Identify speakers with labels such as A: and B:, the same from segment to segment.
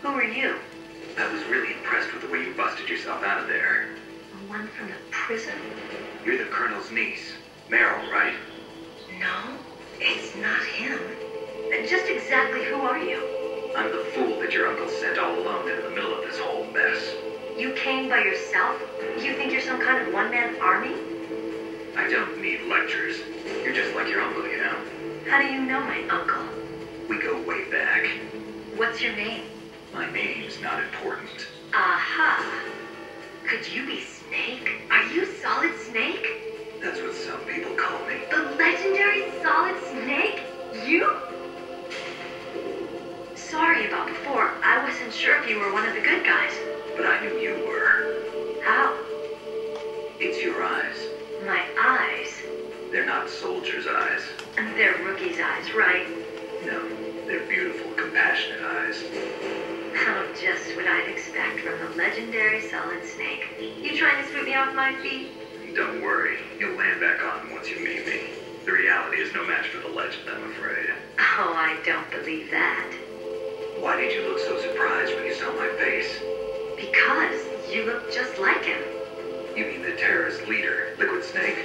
A: Who are you?
B: I was really impressed with the way you busted yourself out of there.
A: The one from the prison?
B: You're the Colonel's niece, Meryl, right?
A: No, it's not him. Just exactly who are you?
B: I'm the fool that your uncle sent all alone into the middle of this whole mess.
A: You came by yourself? You think you're some kind of one-man army?
B: I don't need lectures. You're just like your uncle, you know?
A: How do you know my uncle?
B: We go way back.
A: What's your name?
B: My name's not important.
A: Aha. Could you be Snake? Are you Solid Snake?
B: That's what some people call me.
A: The legendary Solid Snake? You? Sorry about before. I wasn't sure if you were one of the good guys.
B: But I knew you were.
A: How?
B: It's your eyes.
A: My eyes?
B: They're not soldiers' eyes.
A: They're rookies' eyes, right?
B: No, they're beautiful, compassionate eyes.
A: Oh, just what I'd expect from the legendary Solid Snake. You trying to sweep me off my feet?
B: Don't worry, you'll land back on them once you meet me. The reality is no match for the legend, I'm afraid.
A: Oh, I don't believe that.
B: Why did you look so surprised when you saw my face?
A: Because you look just like him.
B: You mean the terrorist leader, Liquid Snake?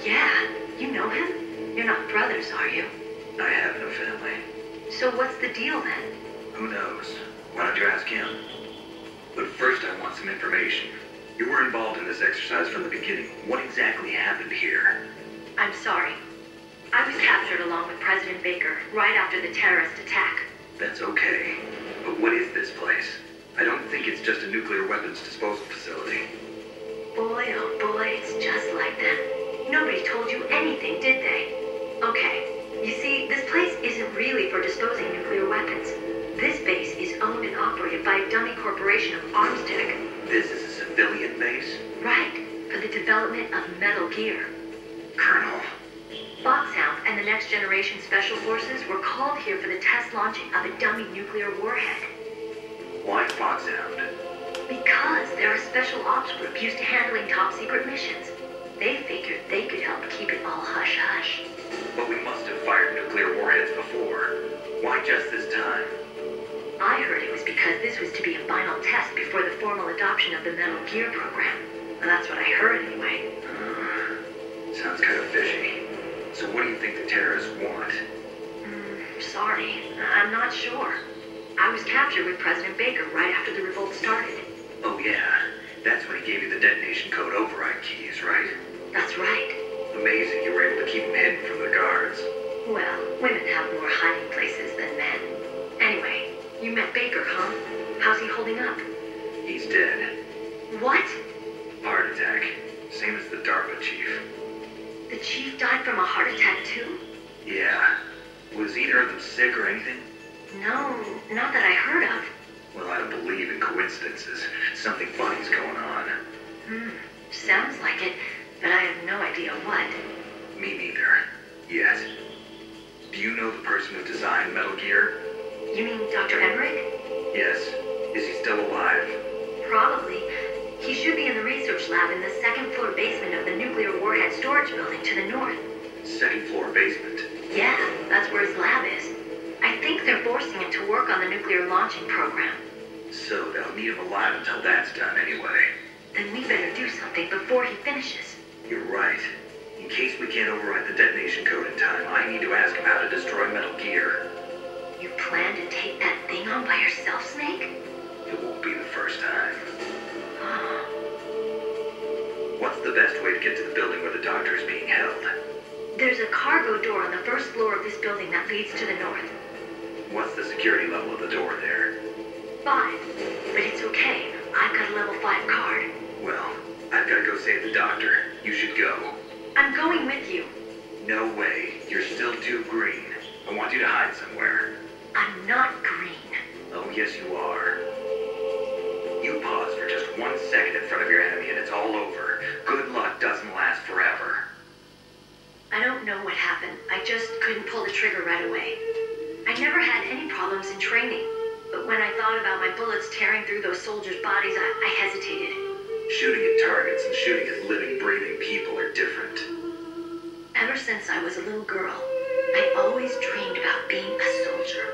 A: Yeah, you know him? You're not brothers, are you?
B: I have no family.
A: So what's the deal then?
B: Who knows? Why don't you ask him? But first I want some information. You were involved in this exercise from the beginning. What exactly happened here?
A: I'm sorry. I was captured along with President Baker right after the terrorist attack.
B: That's okay. But what is this place? I don't think it's just a nuclear weapons disposal facility.
A: Boy, oh boy, it's just like them. Nobody told you anything, did they? Okay, you see, this place isn't really for disposing nuclear weapons. This base is owned and operated by a dummy corporation of arms tech.
B: This is a civilian base?
A: Right, for the development of Metal Gear.
B: Colonel.
A: Foxhound and the Next Generation Special Forces were called here for the test launching of a dummy nuclear warhead.
B: Why Foxhound?
A: Because they're a special ops group used to handling top secret missions. They figured they could help keep it all hush-hush.
B: But we must have fired nuclear warheads before. Why just this time?
A: I heard it was because this was to be a final test before the formal adoption of the Metal Gear program. Well, that's what I heard anyway.
B: Sounds kind of fishy. So what do you think the terrorists want?
A: Sorry, I'm not sure. I was captured with President Baker right after the revolt started.
B: Oh yeah, that's when he gave you the detonation code override keys, right?
A: That's right.
B: Amazing you were able to keep him hidden from the guards.
A: Well, women have more hiding places than men. Anyway, you met Baker, huh? How's he holding up?
B: He's dead.
A: What?
B: Heart attack. Same as the DARPA chief.
A: The chief died from a heart attack too?
B: Yeah. Was either of them sick or anything?
A: No, not that I heard of.
B: Well, I don't believe in coincidences. Something funny's going on.
A: Sounds like it, but I have no idea what.
B: Me neither. Yet. Do you know the person who designed Metal Gear?
A: You mean Dr. Emmerich?
B: Yes. Is he still alive?
A: Probably. He should be in the research lab in the second floor basement of the nuclear warhead storage building to the north.
B: Second floor basement?
A: Yeah, that's where his lab is. I think they're forcing him to work on the nuclear launching program.
B: So they'll need him alive until that's done anyway.
A: Then we better do something before he finishes.
B: You're right. In case we can't override the detonation code in time, I need to ask him how to destroy Metal Gear.
A: You plan to take that thing on by yourself, Snake?
B: It won't be the first time. What's the best way to get to the building where the doctor is being held?
A: There's a cargo door on the first floor of this building that leads to the north.
B: What's the security level of the door there?
A: 5. But it's okay. I've got a level 5 card.
B: Well, I've got to go save the doctor. You should go.
A: I'm going with you.
B: No way. You're still too green. I want you to hide somewhere.
A: I'm not green.
B: Oh, yes, you are. You pause for just 1 second in front of your enemy and it's all over. Good luck doesn't last forever.
A: I don't know what happened. I just couldn't pull the trigger right away. I never had any problems in training. But when I thought about my bullets tearing through those soldiers' bodies, I hesitated.
B: Shooting at targets and shooting at living, breathing people are different.
A: Ever since I was a little girl, I always dreamed about being a soldier.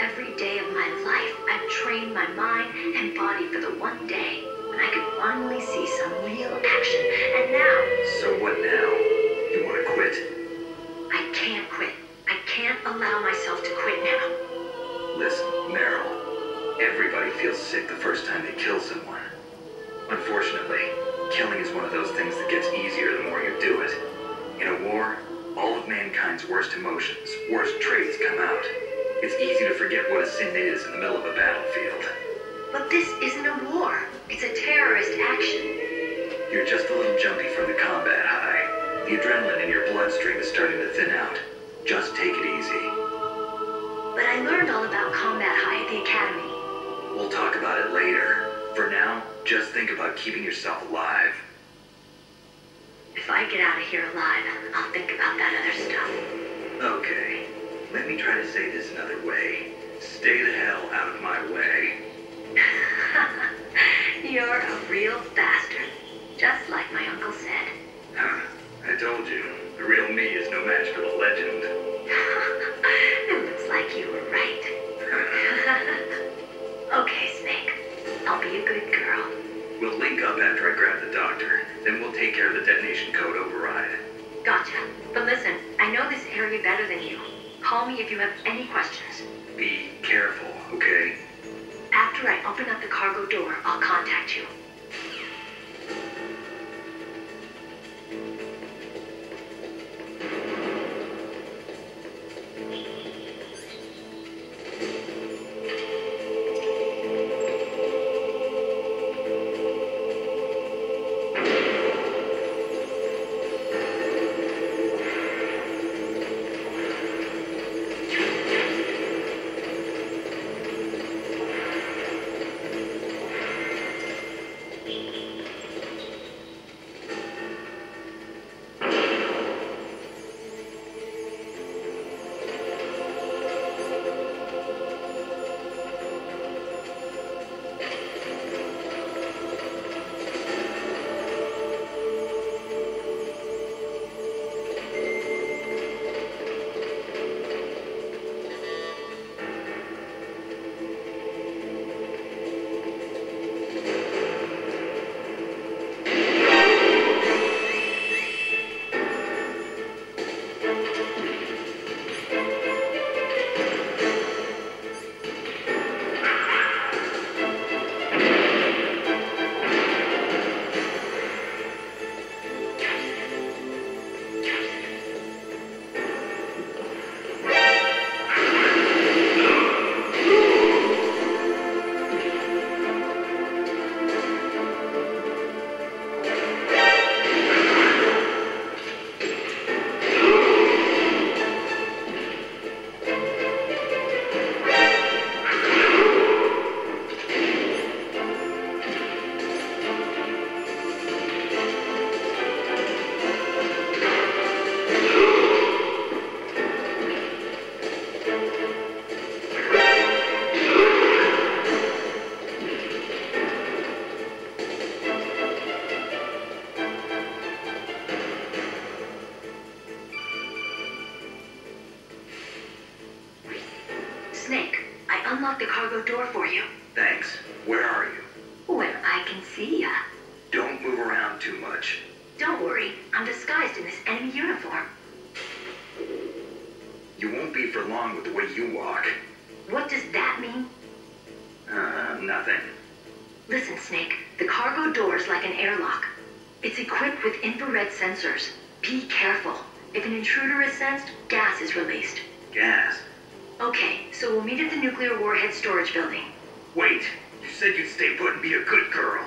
A: Every day of my life, I've trained my mind and body for the one day when I could finally see some real action. And now...
B: So what now? You want to quit?
A: I can't quit. I can't allow myself to quit now.
B: Listen, Meryl. Everybody feels sick the first time they kill someone. Unfortunately, killing is one of those things that gets easier the more you do it. In a war, all of mankind's worst emotions, worst traits come out. It's easy to forget what a sin is in the middle of a battlefield.
A: But this isn't a war. It's a terrorist action.
B: You're just a little jumpy from the combat high. The adrenaline in your bloodstream is starting to thin out. Just take it easy.
A: But I learned all about combat high at the academy.
B: We'll talk about it later. For now, just think about keeping yourself alive.
A: If I get out of here alive, I'll think about that other stuff.
B: Okay. Let me try to say this another way. Stay the hell out of my way.
A: You're a real bastard. Just like my uncle said.
B: I told you, the real me is no match for the legend.
A: It looks like you were right. Okay, Snake. I'll be a good girl.
B: We'll link up after I grab the doctor. Then we'll take care of the detonation code override.
A: Gotcha. But listen, I know this area better than you. Call me if you have any questions.
B: Be careful, okay?
A: After I open up the cargo door, I'll contact you. Snake, I unlocked the cargo door for you.
B: Thanks. Where are you?
A: Where I can see ya.
B: Don't move around too much.
A: Don't worry, I'm disguised in this enemy uniform.
B: You won't be for long with the way you walk.
A: What does that mean?
B: Nothing.
A: Listen, Snake, the cargo door's like an airlock. It's equipped with infrared sensors. Be careful. If an intruder is sensed, gas is released.
B: Gas?
A: Okay, so we'll meet at the nuclear warhead storage building.
B: Wait, you said you'd stay put and be a good girl.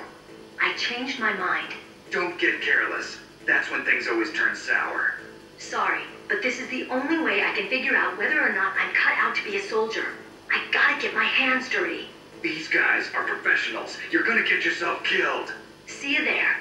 A: I changed my mind.
B: Don't get careless. That's when things always turn sour.
A: Sorry, but this is the only way I can figure out whether or not I'm cut out to be a soldier. I gotta get my hands dirty.
B: These guys are professionals. You're gonna get yourself killed.
A: See you there.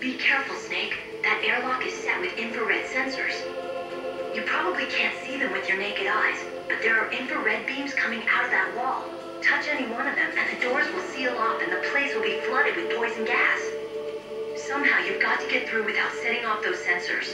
A: Be careful, Snake. That airlock is set with infrared sensors. You probably can't see them with your naked eyes, but there are infrared beams coming out of that wall. Touch any one of them, and the doors will seal off, and the place will be flooded with poison gas. Somehow, you've got to get through without setting off those sensors.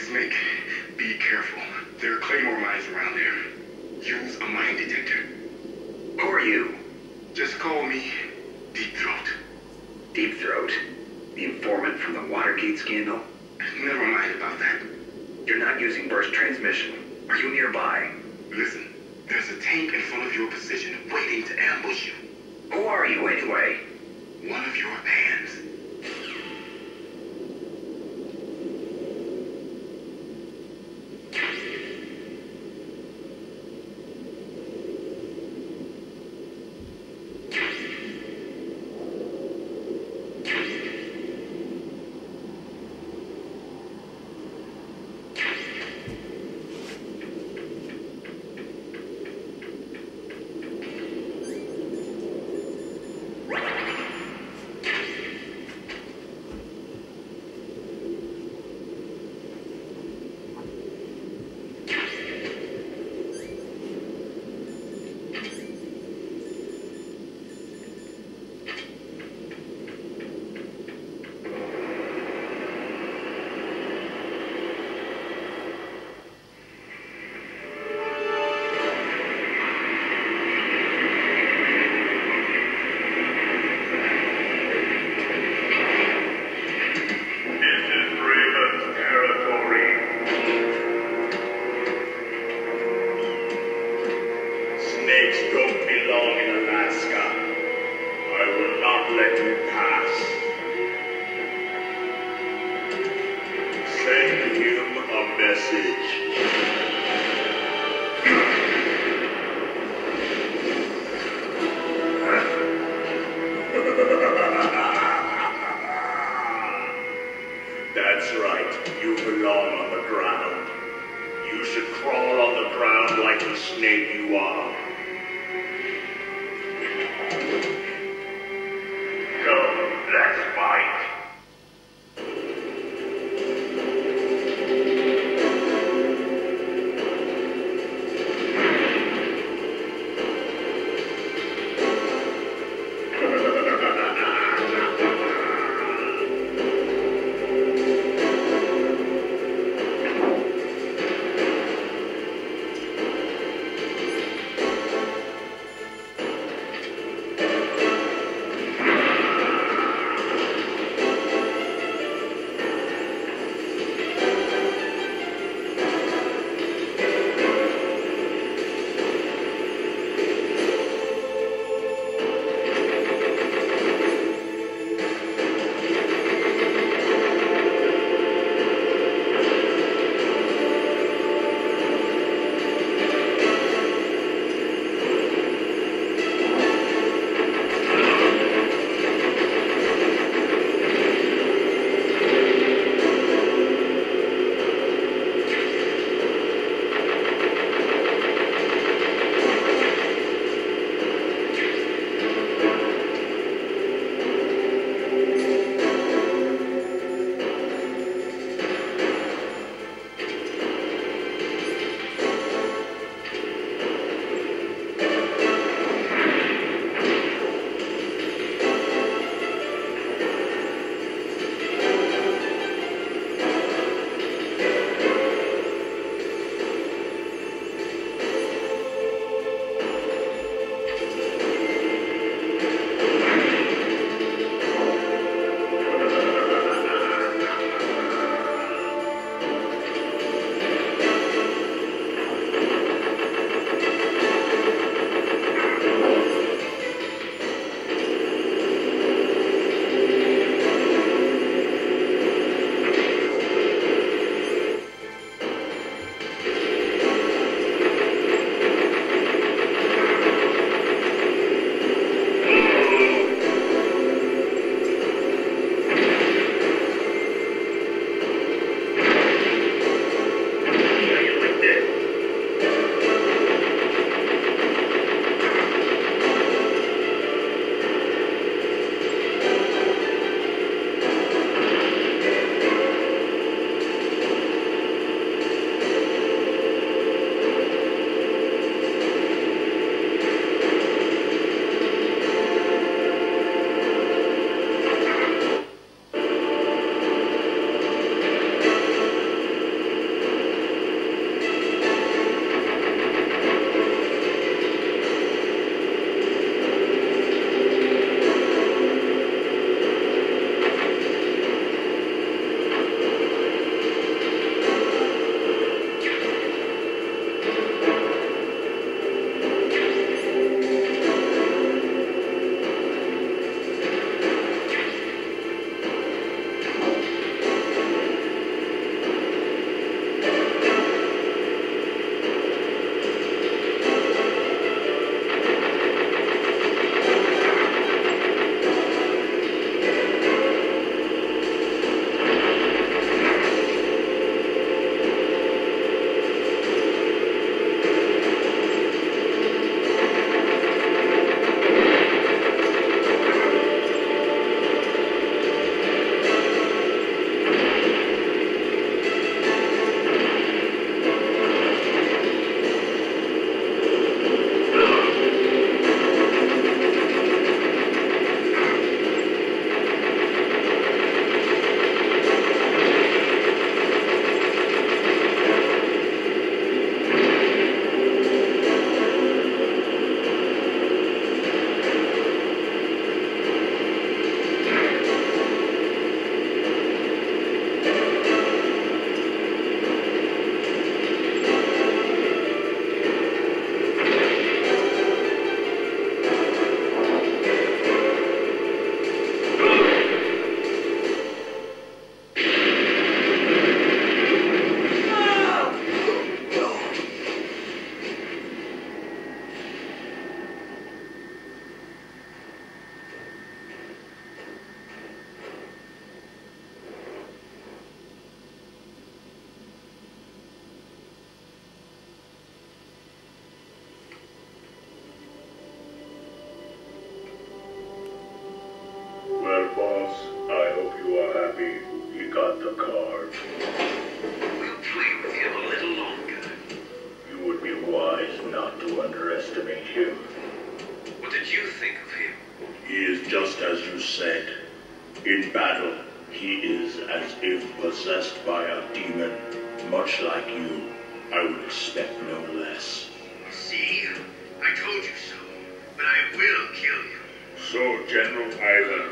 C: Snake, be careful. There are claymore mines around there. Use a mine detector.
B: Who are you?
C: Just call me Deep Throat.
B: Deep Throat? The informant from the Watergate scandal?
C: Never mind about that.
B: You're not using burst transmission. Are you nearby?
C: Listen, there's a tank in front of your position waiting to ambush you.
B: Who are you anyway?
C: One of your bands.
D: That's right, you belong on the ground. You should crawl on the ground like the snake you are. Come, let's fight. to underestimate him.
B: What did you think of him?
D: He is just as you said. In battle, he is as if possessed by a demon, much like you. I would expect no less.
C: See? I told you so. But I will kill you.
D: So, General Ivan,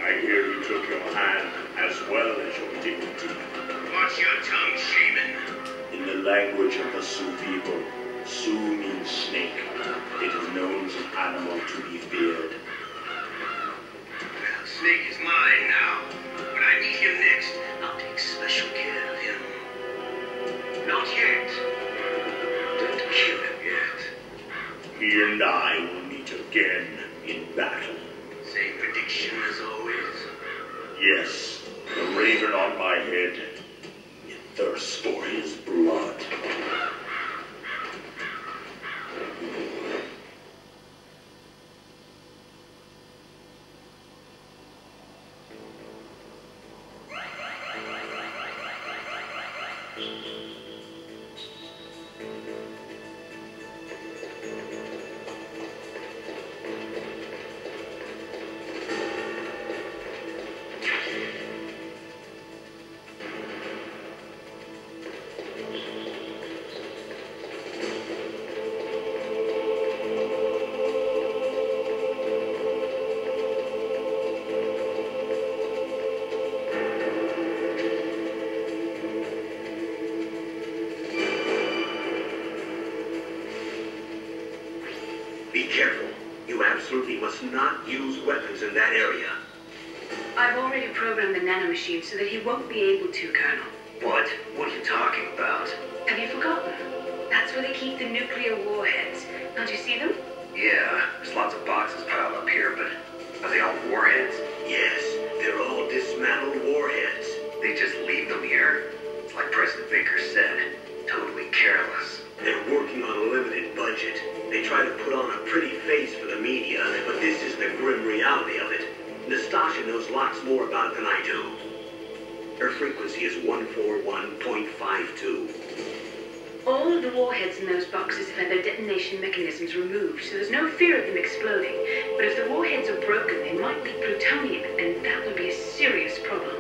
D: I hear you took your hand as well as your dignity.
C: Watch your tongue, shaman.
D: In the language of the Sioux people, Sioux means snake. It is known as an animal to be feared.
C: Well, Snake is mine now. When I meet him next, I'll take special care of him. Not yet. Don't kill him yet.
D: He and I will meet again in battle.
C: Same prediction as always.
D: Yes, the raven on my head. It thirsts for his blood.
C: Be careful. You absolutely must not use weapons in that area.
A: I've already programmed the nanomachine so that he won't be able to, Colonel.
C: What? What are you talking about?
A: Have you forgotten? That's where they keep the nuclear warheads. Can't you see them?
B: Yeah, there's lots of boxes piled up here, but are they all warheads?
C: Yes, they're all dismantled warheads.
B: They just leave them here? It's like President Baker said, totally careless.
C: They're working on a limited budget. They try to put on a pretty face for the media, but this is the grim reality of it. Nastasha knows lots more about it than I do. Her frequency is 141.52.
A: All of the warheads in those boxes have had their detonation mechanisms removed, so there's no fear of them exploding. But if the warheads are broken, they might be plutonium, and that would be a serious problem.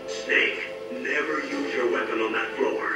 C: Snake, never use your weapon on that floor.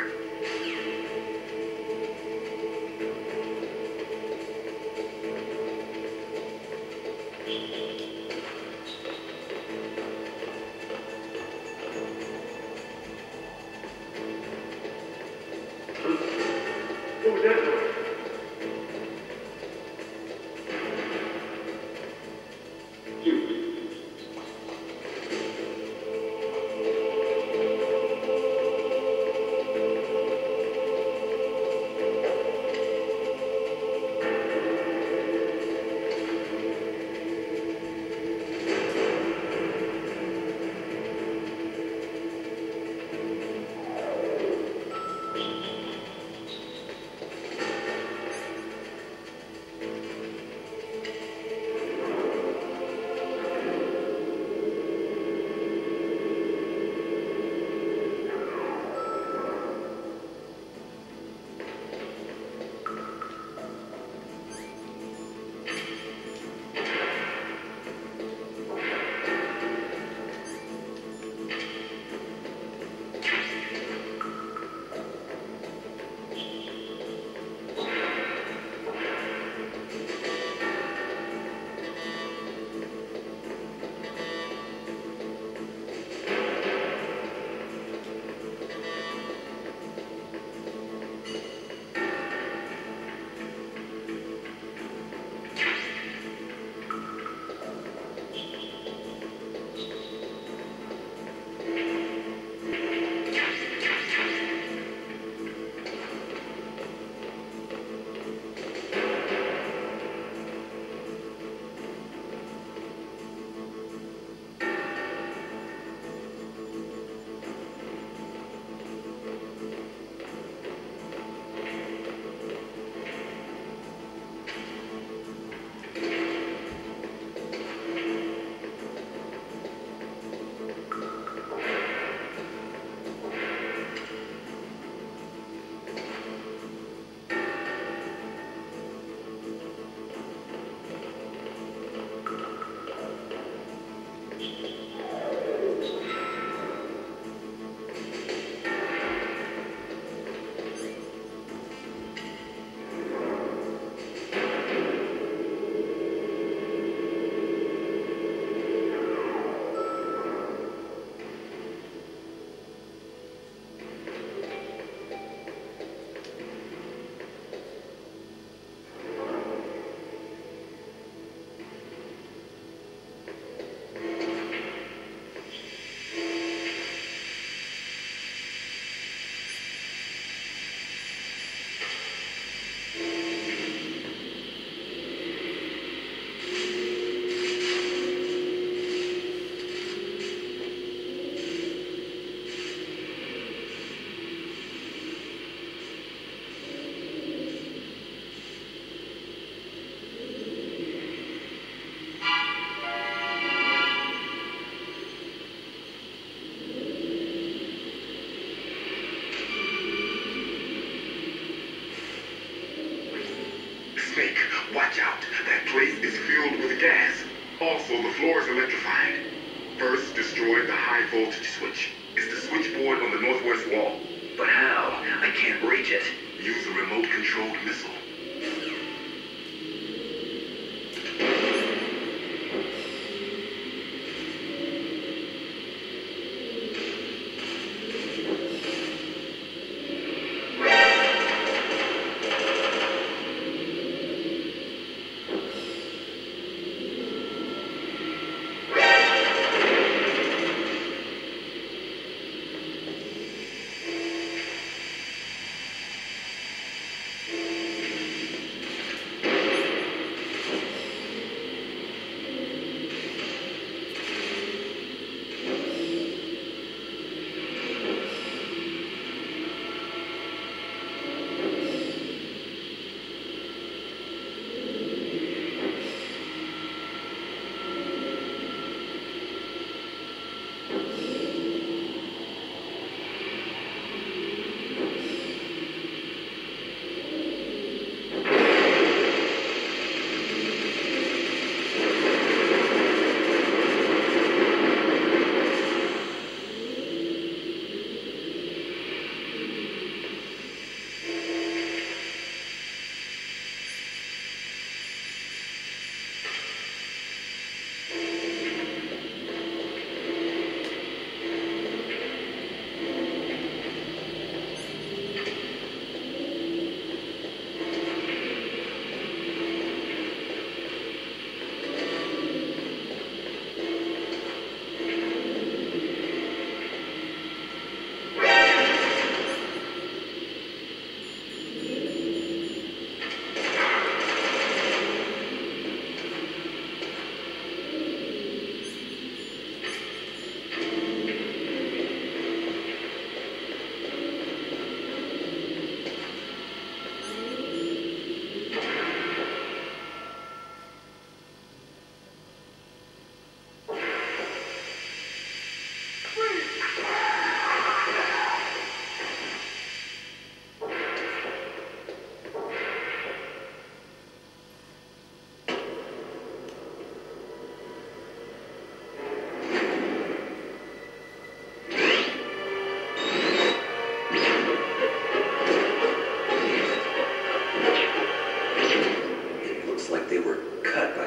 E: Snake, watch out. That place is filled with gas. Also, the floor is electrified. First, destroy the high voltage switch. It's the switchboard on the northwest wall.
B: But how? I can't reach it.
E: Use a remote-controlled missile.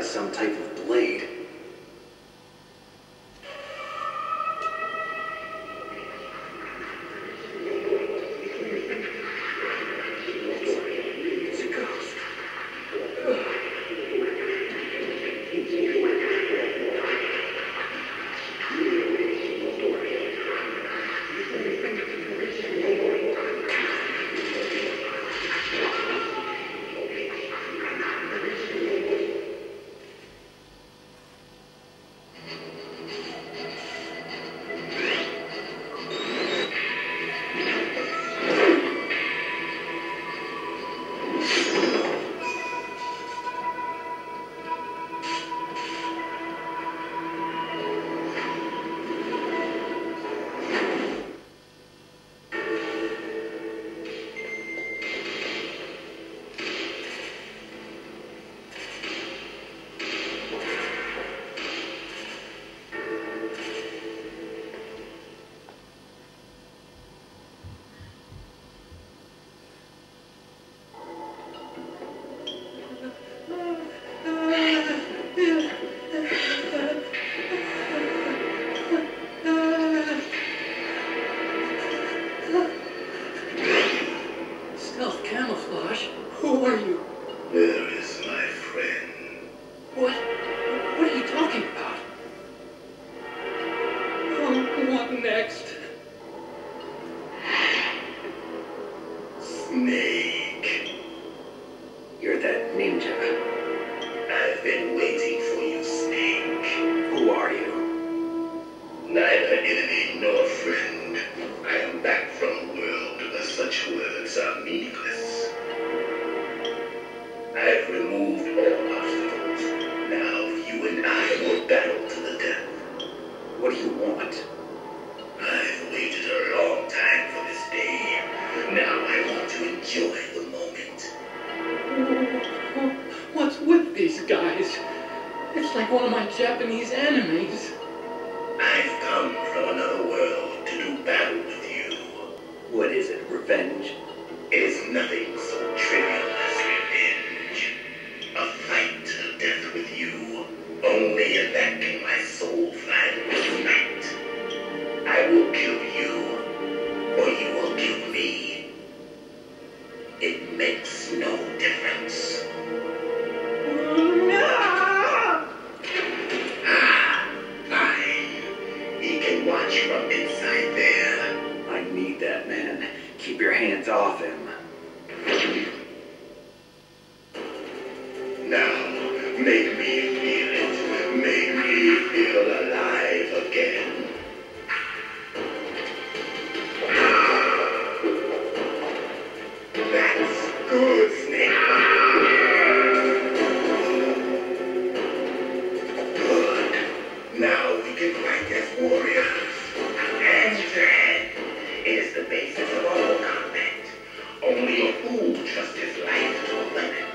B: Some type of blade. It's a ghost.
F: Camouflage? Who are you?
D: Where is my friend?
F: What are you talking about? Oh, what next?
D: Snake.
B: You're that ninja.
D: I've been waiting for you, Snake.
B: Who are you?
D: Neither enemy nor friend. I am back from a world where such words are meaningless. I've removed all obstacles. Now you and I will battle to the death.
B: What do you want?
D: I've waited a long time for this day. Now I want to enjoy the moment.
F: What's with these guys? It's like one of my Japanese animes.
D: I've come from another world to do battle with you.
G: What is it, revenge?
D: It is nothing so trivial as revenge. A fight to the death with you. Only in that can my soul find respect. I will kill you, or you will kill me. It makes no difference. Fine. He can watch from inside there.
G: I need that, man. Keep your hands off him.
D: Now, make me feel it. Make me feel alive again. That's good, Snake. Good. Now we can fight as warriors. Hand to hand. It is the basis of all combat. Only a fool trusts his life to a weapon.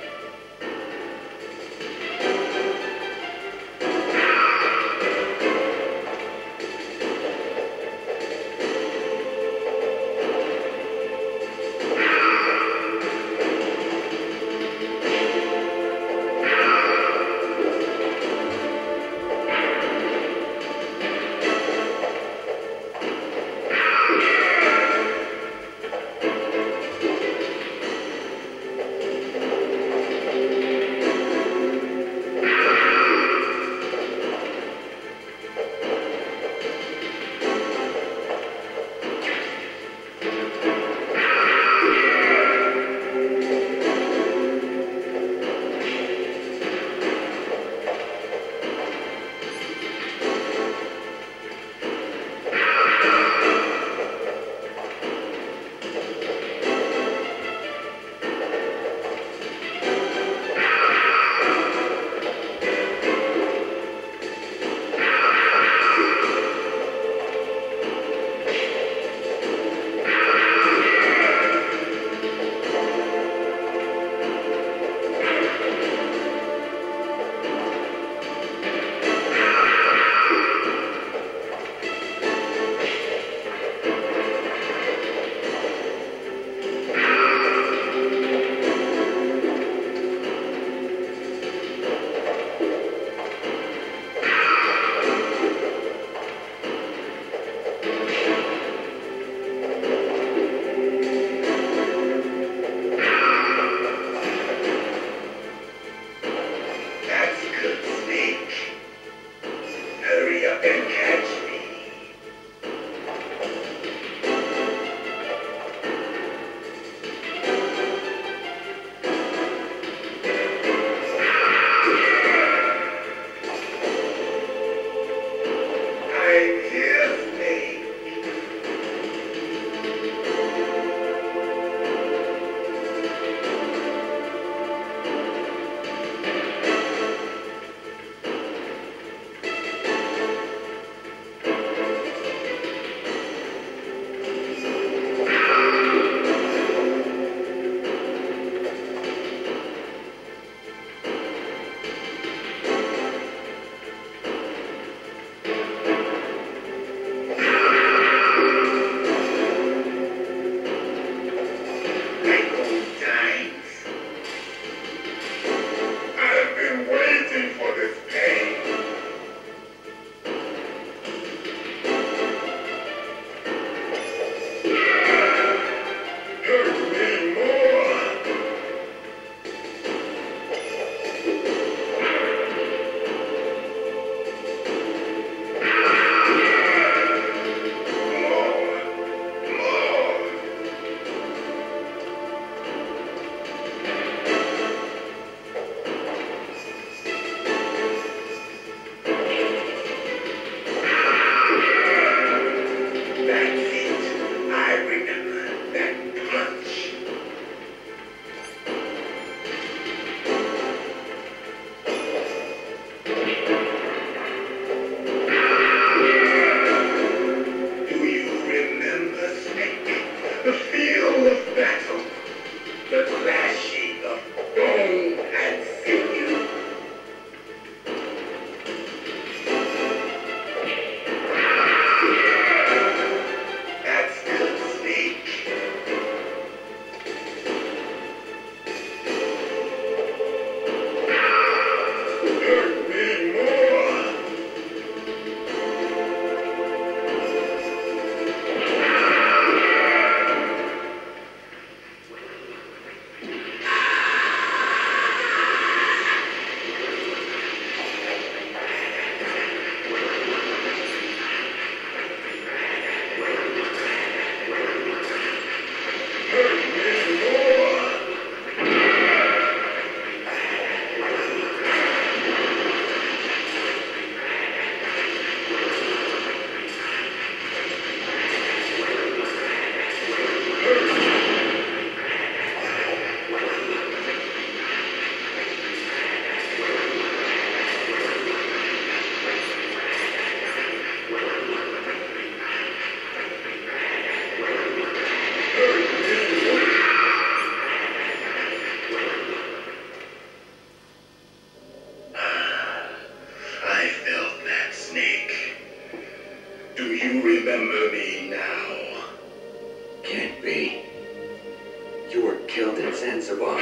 G: killed in Zanzibar.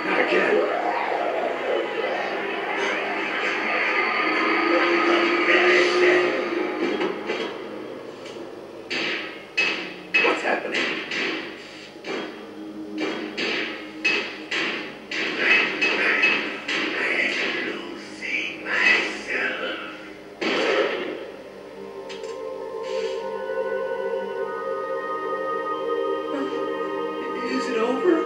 G: Not again. What's happening?
D: Losing myself.
F: Is it over?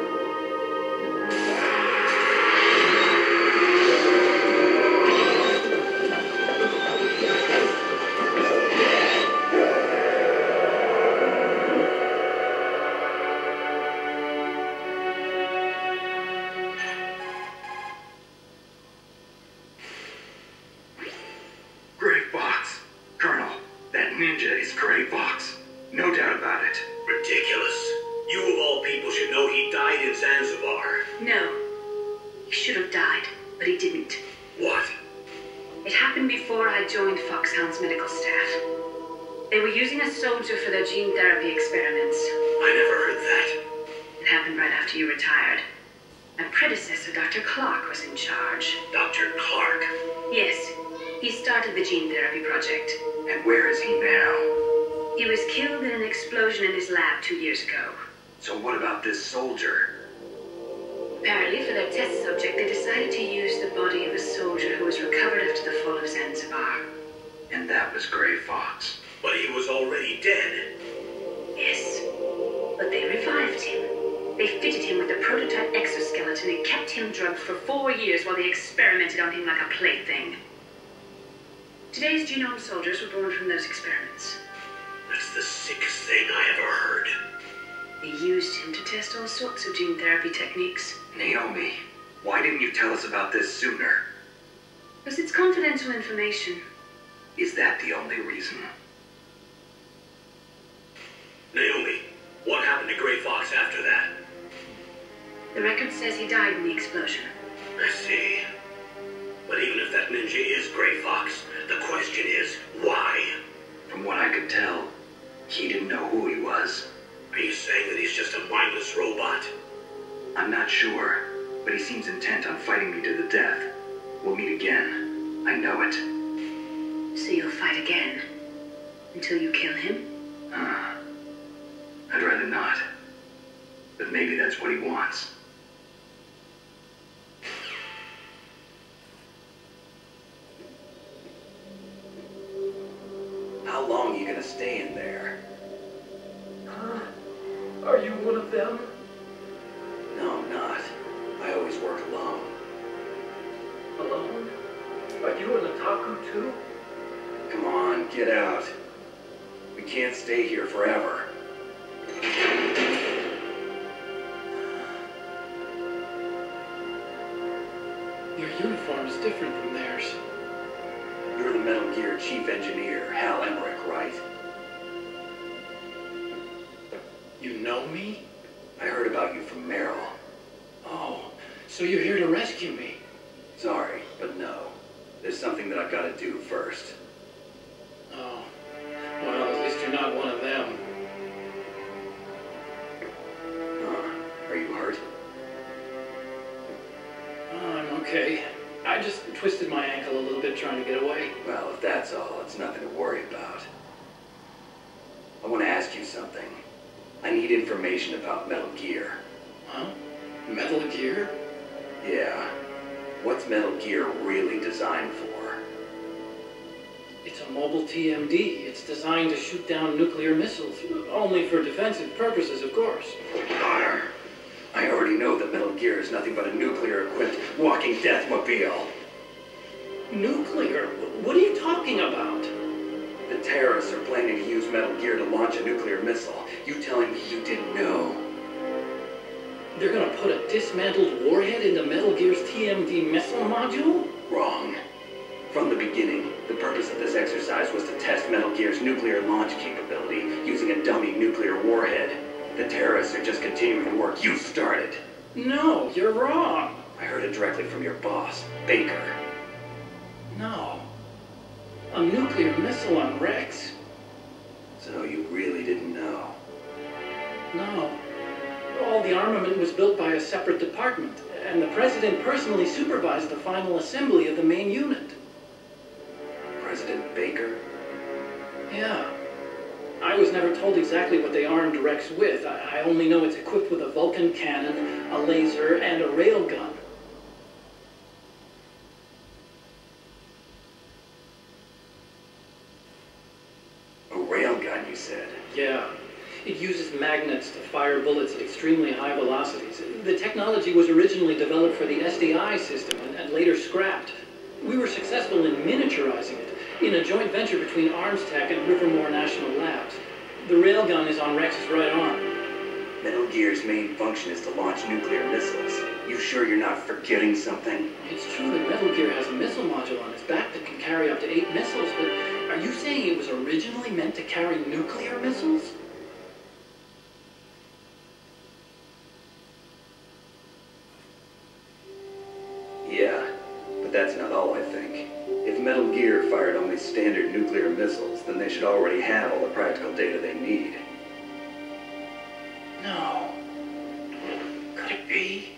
B: Gray Fox. Colonel, that ninja is Gray Fox. No doubt about it.
C: Ridiculous. You of all people should know he died in Zanzibar.
A: No. He should have died, but he didn't.
C: What?
A: It happened before I joined Foxhound's medical staff. They were using a soldier for their gene therapy experiments.
C: I never heard that.
A: It happened right after you retired. My predecessor, Dr. Clark, was in charge.
C: Dr. Clark.
A: Yes, he started the gene therapy project.
B: And where is he now?
A: He was killed in an explosion in his lab 2 years ago.
B: So what about this soldier?
A: Apparently, for their test subject, they decided to use the body of a soldier who was recovered after the fall of Zanzibar.
B: And that was Gray Fox.
C: But he was already dead.
A: Yes, but they revived him. They fitted him with a prototype exoskeleton and kept him drugged for 4 years while they experimented on him like a plaything. Today's genome soldiers were born from those experiments.
C: That's the sickest thing I ever heard.
A: They used him to test all sorts of gene therapy techniques.
B: Naomi, why didn't you tell us about this sooner?
A: Because it's confidential information.
B: Is that the only reason?
C: Naomi, what happened to Gray Fox after that?
A: The record says he died in the explosion.
C: I see. But even if that ninja is Gray Fox, the question is, why?
B: From what I could tell, he didn't know who he was.
C: Are you saying that he's just a mindless robot?
B: I'm not sure, but he seems intent on fighting me to the death. We'll meet again. I know it.
A: So you'll fight again? Until you kill him?
B: I'd rather not. But maybe that's what he wants.
G: How long are you gonna stay in there?
F: Are you one of them?
G: No, I'm not. I always work alone.
F: Alone? Are you an otaku too?
G: Come on, get out. We can't stay here forever.
F: Your uniform is different from theirs.
G: You're the Metal Gear chief engineer, Hal Emmerich, right?
F: You know me?
G: I heard about you from Meryl.
F: Oh, so you're here to rescue me?
G: Sorry, but no. There's something that I've got to do first.
F: Oh, well, at least you're not one of them.
G: Are you hurt?
F: Oh, I'm okay. I just twisted my ankle a little bit trying to get away.
G: Well, if that's all, it's nothing to worry about. I want to ask you something. I need information about Metal Gear.
F: Huh? Metal Gear?
G: Yeah. What's Metal Gear really designed for?
F: It's a mobile TMD. It's designed to shoot down nuclear missiles. Only for defensive purposes, of course.
G: Connor, I already know that Metal Gear is nothing but a nuclear-equipped walking deathmobile.
F: Nuclear? What are you talking about?
G: The terrorists are planning to use Metal Gear to launch a nuclear missile. You telling me you didn't know?
F: They're gonna put a dismantled warhead into Metal Gear's TMD missile module?
G: Wrong. From the beginning, the purpose of this exercise was to test Metal Gear's nuclear launch capability using a dummy nuclear warhead. The terrorists are just continuing the work you started.
F: No, you're wrong.
G: I heard it directly from your boss, Baker.
F: A nuclear missile on Rex?
G: So you really didn't know?
F: No. All the armament was built by a separate department, and the President personally supervised the final assembly of the main unit.
G: President Baker?
F: Yeah. I was never told exactly what they armed Rex with. I only know it's equipped with a Vulcan cannon, a laser, and a railgun.
G: A railgun, you said?
F: Yeah. It uses magnets to fire bullets at extremely high velocities. The technology was originally developed for the SDI system and later scrapped. We were successful in miniaturizing it in a joint venture between Arms Tech and Rivermore National Labs. The railgun is on Rex's right arm.
G: Metal Gear's main function is to launch nuclear missiles. You sure you're not forgetting something?
F: It's true that Metal Gear has a missile module on its back that can carry up to 8 missiles, but are you saying it was originally meant to carry nuclear missiles?
G: Yeah, but that's not all I think. If Metal Gear fired only standard nuclear missiles, then they should already have all the practical data they need.
F: No. Could it be?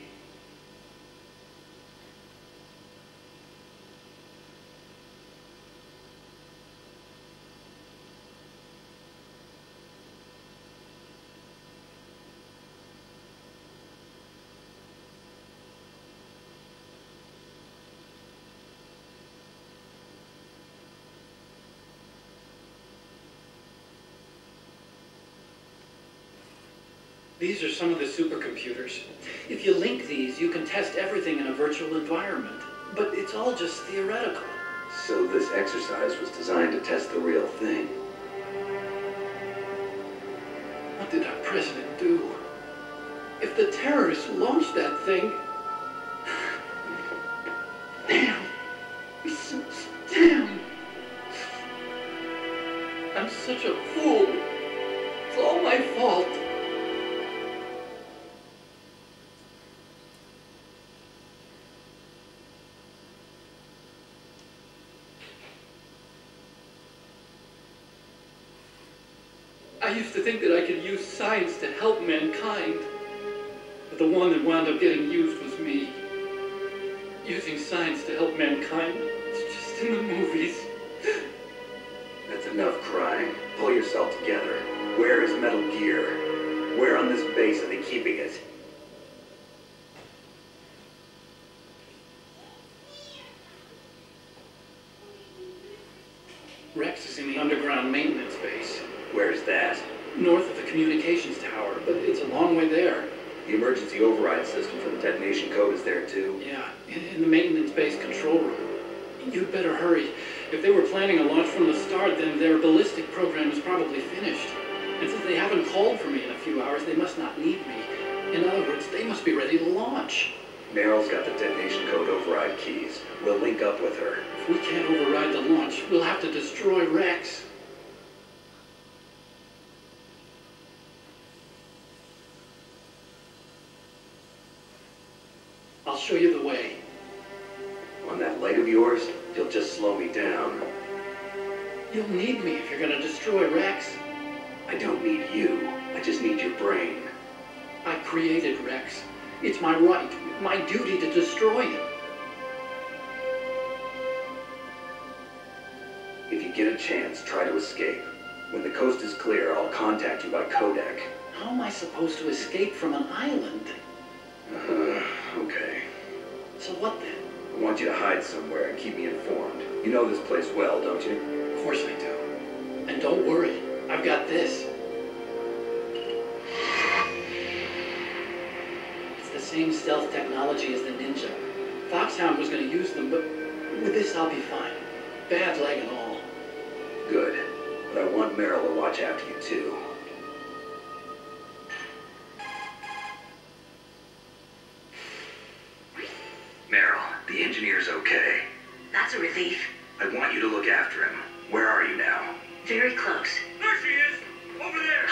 F: These are some of the supercomputers. If you link these, you can test everything in a virtual environment. But it's all just theoretical.
G: So this exercise was designed to test the real thing.
F: What did our president do? If the terrorists launched that thing... Damn. Damn. I'm such a fool. It's all my fault. I used to think that I could use science to help mankind. But the one that wound up getting used was me. Using science to help mankind, it's just in the movies.
G: That's enough crying. Pull yourself together. Where is Metal Gear? Where on this base are they keeping it?
F: Rex is in the underground maintenance base.
G: Where's that?
F: North of the communications tower, but it's a long way there.
G: The emergency override system for the detonation code is there too.
F: Yeah, in the maintenance base control room. You'd better hurry. If they were planning a launch from the start, then their ballistic program is probably finished. And since they haven't called for me in a few hours, they must not need me. In other words, they must be ready to launch.
G: Meryl's got the detonation code override keys. We'll link up with her.
F: If we can't override the launch, we'll have to destroy Rex. I'll show you the way.
G: On that light of yours, you'll just slow me down.
F: You'll need me if you're gonna destroy Rex.
G: I don't need you. I just need your brain.
F: I created Rex. It's my right, my duty to destroy him.
G: If you get a chance, try to escape. When the coast is clear, I'll contact you by codec.
F: How am I supposed to escape from an island?
G: Okay.
F: So what then?
G: I want you to hide somewhere and keep me informed. You know this place well, don't you?
F: Of course I do. And don't worry, I've got this. It's the same stealth technology as the Ninja. Foxhound was going to use them, but with this I'll be fine. Bad leg and all.
G: Good. But I want Meryl to watch after you too.
B: Meryl, the engineer's okay.
A: That's a relief.
B: I want you to look after him. Where are you now?
A: Very close.
C: There she is! Over there!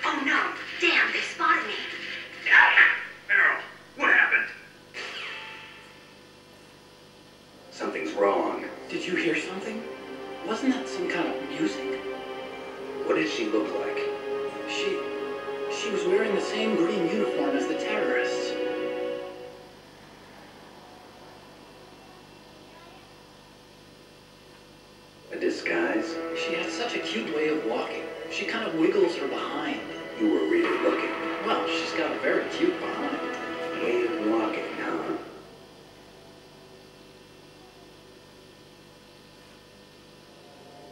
A: Oh no! Damn, they spotted me.
B: Meryl, what happened?
G: Something's wrong.
F: Did you hear something? Wasn't that some kind of music?
G: What did she look like?
F: She was wearing the same green uniform as the terrorists.
G: A disguise?
F: She had such a cute way of walking. She kind of wiggles her behind.
G: You were really looking.
F: Well, she's got a very cute behind.
G: Way of walking, huh?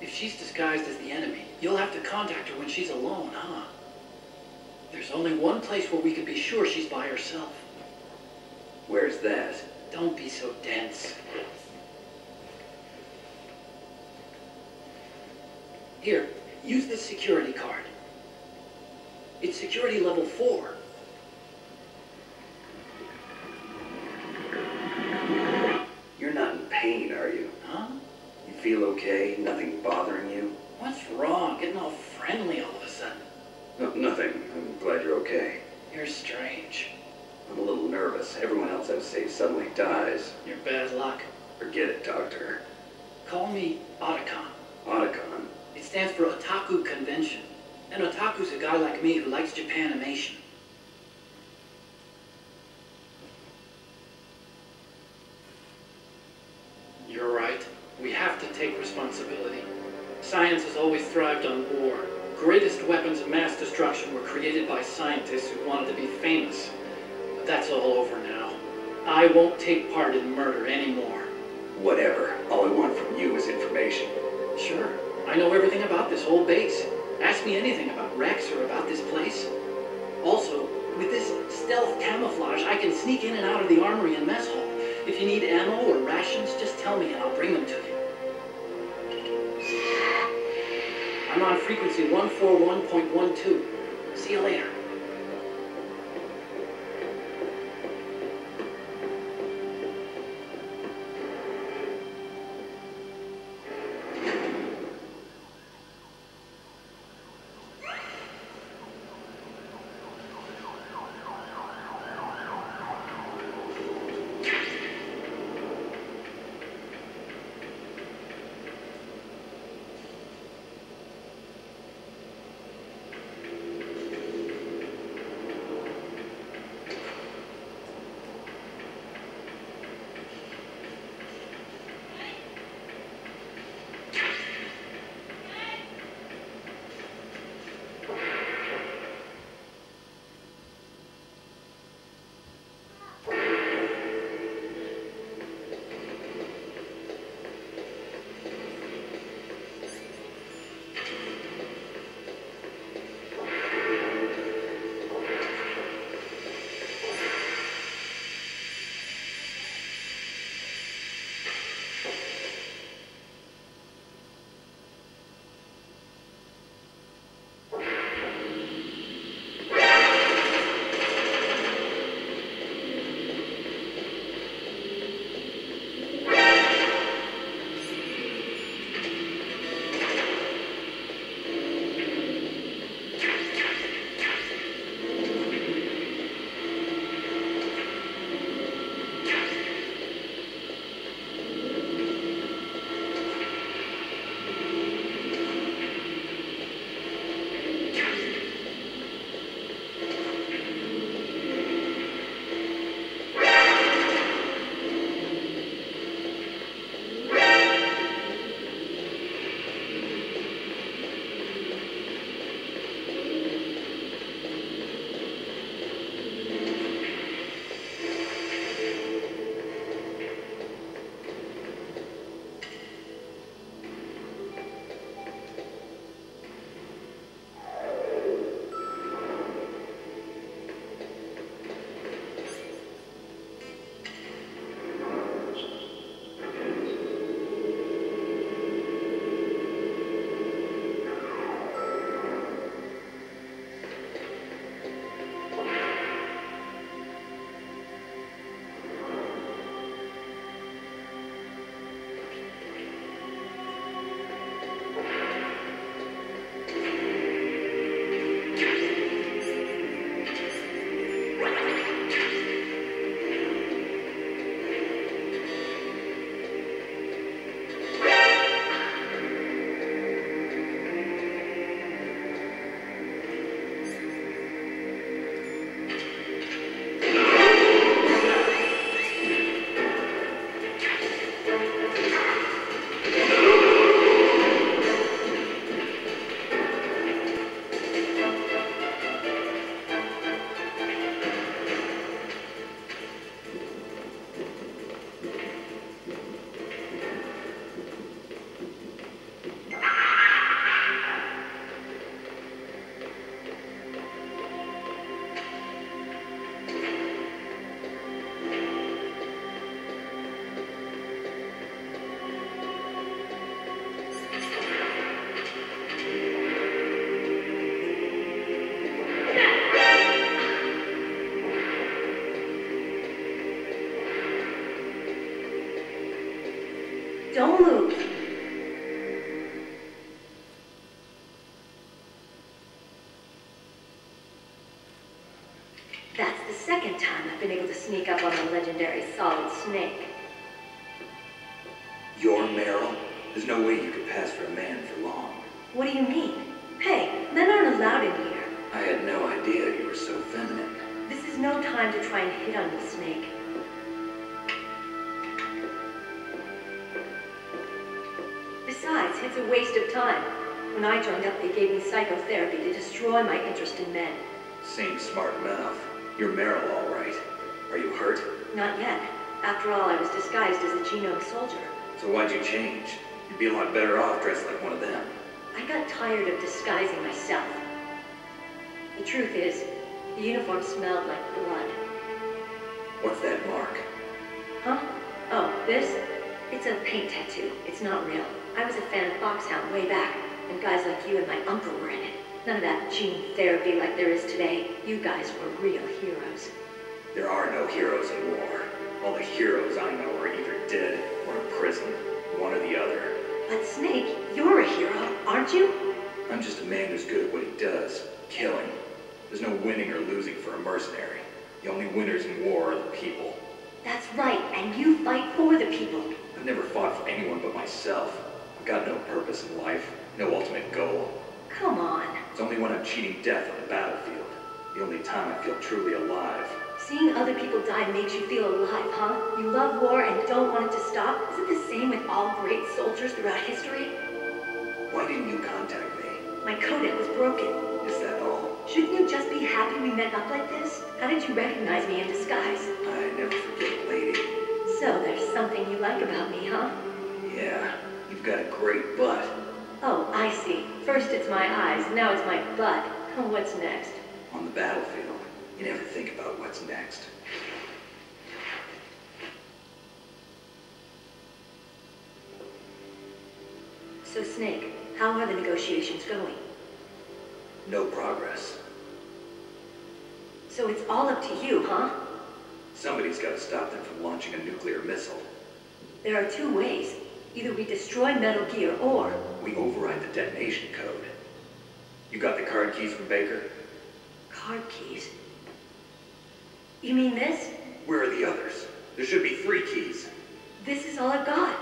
F: If she's disguised as the enemy, you'll have to contact her when she's alone, huh? There's only one place where we can be sure she's by herself.
G: Where's that?
F: Don't be so dense. Here, use this security card. It's security level 4.
G: You're not in pain, are you?
F: Huh?
G: You feel okay? Nothing bothering you?
F: What's wrong? Getting all friendly all of a sudden.
G: No, nothing. I'm glad you're okay.
F: You're strange.
G: I'm a little nervous. Everyone else I've saved suddenly dies.
F: You're bad luck.
G: Forget it, Doctor.
F: Call me Otacon.
G: Otacon?
F: It stands for Otaku Convention. An otaku's a guy like me who likes Japanimation. You're right. We have to take responsibility. Science has always thrived on war. Greatest weapons of mass destruction were created by scientists who wanted to be famous. But that's all over now. I won't take part in murder anymore.
G: Whatever. All I want from you is information.
F: Sure. I know everything about this whole base. Ask me anything about Rex or about this place. Also, with this stealth camouflage, I can sneak in and out of the armory and mess hall. If you need ammo or rations, just tell me and I'll bring them to you. I'm on frequency 141.12. See you later.
A: That's the second time I've been able to sneak up on the legendary Solid Snake.
G: You're Meryl? There's no way you could pass for a man for long.
A: What do you mean? Hey, men aren't allowed in here.
G: I had no idea you were so feminine.
A: This is no time to try and hit on me, Snake. Besides, it's a waste of time. When I joined up, they gave me psychotherapy to destroy my interest in men.
G: Seems smart enough. You're Meryl, all right. Are you hurt?
A: Not yet. After all, I was disguised as a genome soldier.
G: So why'd you change? You'd be a lot better off dressed like one of them.
A: I got tired of disguising myself. The truth is, the uniform smelled like blood.
G: What's that mark?
A: Huh? Oh, this? It's a paint tattoo. It's not real. I was a fan of Foxhound way back, and guys like you and my uncle were in it. None of that gene therapy like there is today. You guys were real heroes.
G: There are no heroes in war. All the heroes I know are either dead or in prison. One or the other.
A: But Snake, you're a hero, aren't you?
G: I'm just a man who's good at what he does. Killing. There's no winning or losing for a mercenary. The only winners in war are the people.
A: That's right, and you fight for the people.
G: I've never fought for anyone but myself. I've got no purpose in life, no ultimate goal.
A: Come on.
G: It's only when I'm cheating death on the battlefield. The only time I feel truly alive.
A: Seeing other people die makes you feel alive, huh? You love war and don't want it to stop? Is it the same with all great soldiers throughout history?
G: Why didn't you contact me?
A: My codec was broken.
G: Is that all?
A: Shouldn't you just be happy we met up like this? How did you recognize me in disguise?
G: I never forget a lady.
A: So there's something you like about me, huh?
G: Yeah, you've got a great butt.
A: Oh, I see. First it's my eyes, now it's my butt. Oh, what's next?
G: On the battlefield, you never think about what's next.
A: So, Snake, how are the negotiations going?
G: No progress.
A: So it's all up to you, huh?
G: Somebody's got to stop them from launching a nuclear missile.
A: There are two ways. Either we destroy Metal Gear, or...
G: we override the detonation code. You got the card keys from Baker?
A: Card keys? You mean this?
G: Where are the others? There should be 3 keys.
A: This is all I've got.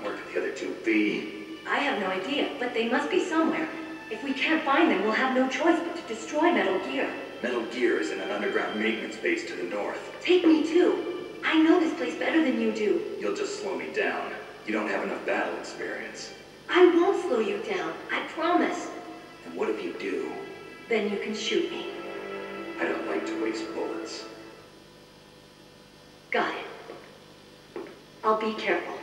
G: Where could the other 2 be?
A: I have no idea, but they must be somewhere. If we can't find them, we'll have no choice but to destroy Metal Gear.
G: Metal Gear is in an underground maintenance base to the north.
A: Take me too. I know this place better than you do.
G: You'll just slow me down. You don't have enough battle experience.
A: I won't slow you down. I promise.
G: And what if you do?
A: Then you can shoot me.
G: I don't like to waste bullets.
A: Got it. I'll be careful.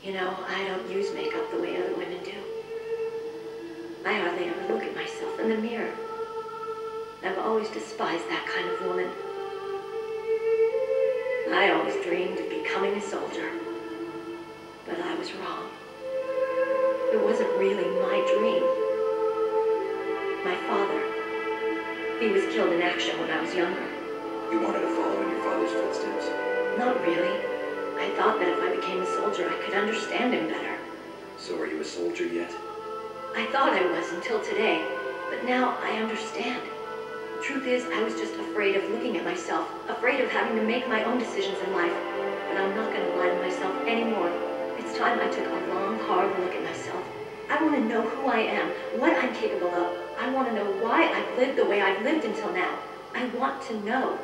A: You know, I don't use makeup the way other women do. I hardly ever look at myself in the mirror. I've always despised that kind of woman. I always dreamed of becoming a soldier. But I was wrong. It wasn't really my dream. My father, he was killed in action when I was younger.
G: You wanted to follow in your father's footsteps?
A: Not really. I thought that if I became a soldier, I could understand him better.
G: So are you a soldier yet?
A: I thought I was until today, but now I understand. The truth is, I was just afraid of looking at myself, afraid of having to make my own decisions in life. But I'm not going to lie to myself anymore. It's time I took a long, hard look at myself. I want to know who I am, what I'm capable of. I want to know why I've lived the way I've lived until now. I want to know.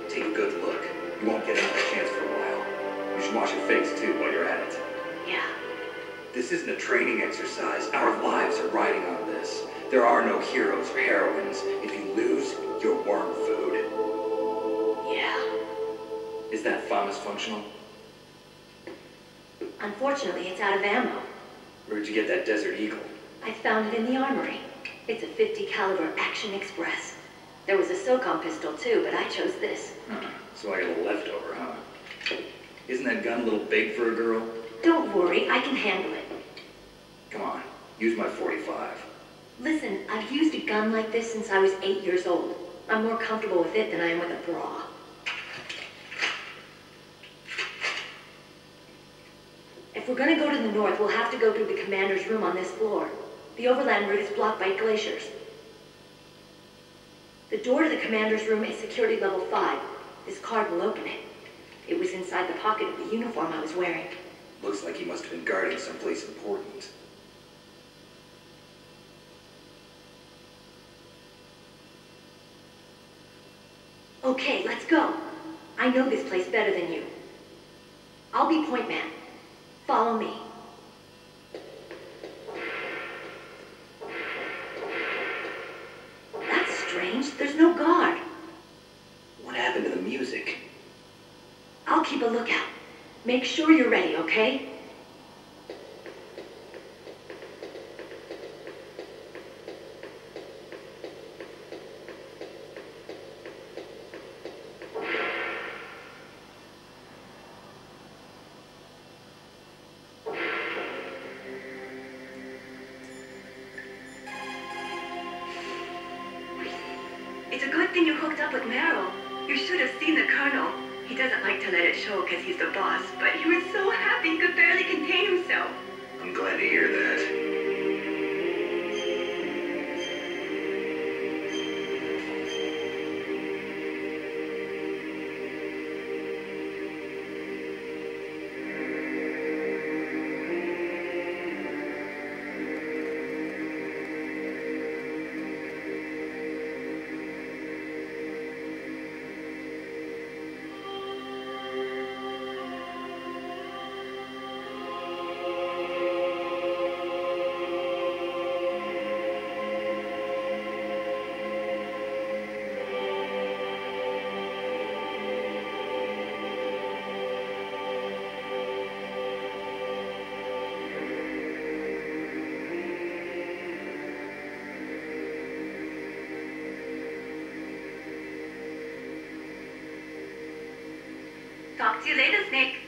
G: Take a good look. You won't get another chance for a while. You should wash your face, too, while you're at it.
A: Yeah.
G: This isn't a training exercise. Our lives are riding on this. There are no heroes or heroines. If you lose, you're worm food.
A: Yeah.
G: Is that FAMAS functional?
A: Unfortunately, it's out of ammo.
G: Where'd you get that Desert Eagle?
A: I found it in the armory. It's a .50 caliber Action Express. There was a SOCOM pistol too, but I chose this.
G: So I got a leftover, huh? Isn't that gun a little big for a girl?
A: Don't worry, I can handle it.
G: Come on, use my .45.
A: Listen, I've used a gun like this since I was 8 years old. I'm more comfortable with it than I am with a bra. If we're gonna go to the north, we'll have to go through the commander's room on this floor. The overland route is blocked by glaciers. The door to the commander's room is security level 5. This card will open it. It was inside the pocket of the uniform I was wearing.
B: Looks like he must have been guarding someplace important.
A: Okay, let's go. I know this place better than you. I'll be point man. Follow me. That's strange. There's no guard.
B: What happened to the music?
A: I'll keep a lookout. Make sure you're ready, okay? It's a good thing you hooked up with Meryl. You should have seen the Colonel. He doesn't like to let it show because he's the boss, but he was so happy he could barely contain himself.
B: I'm glad to hear that.
A: Talk to you later, Snake.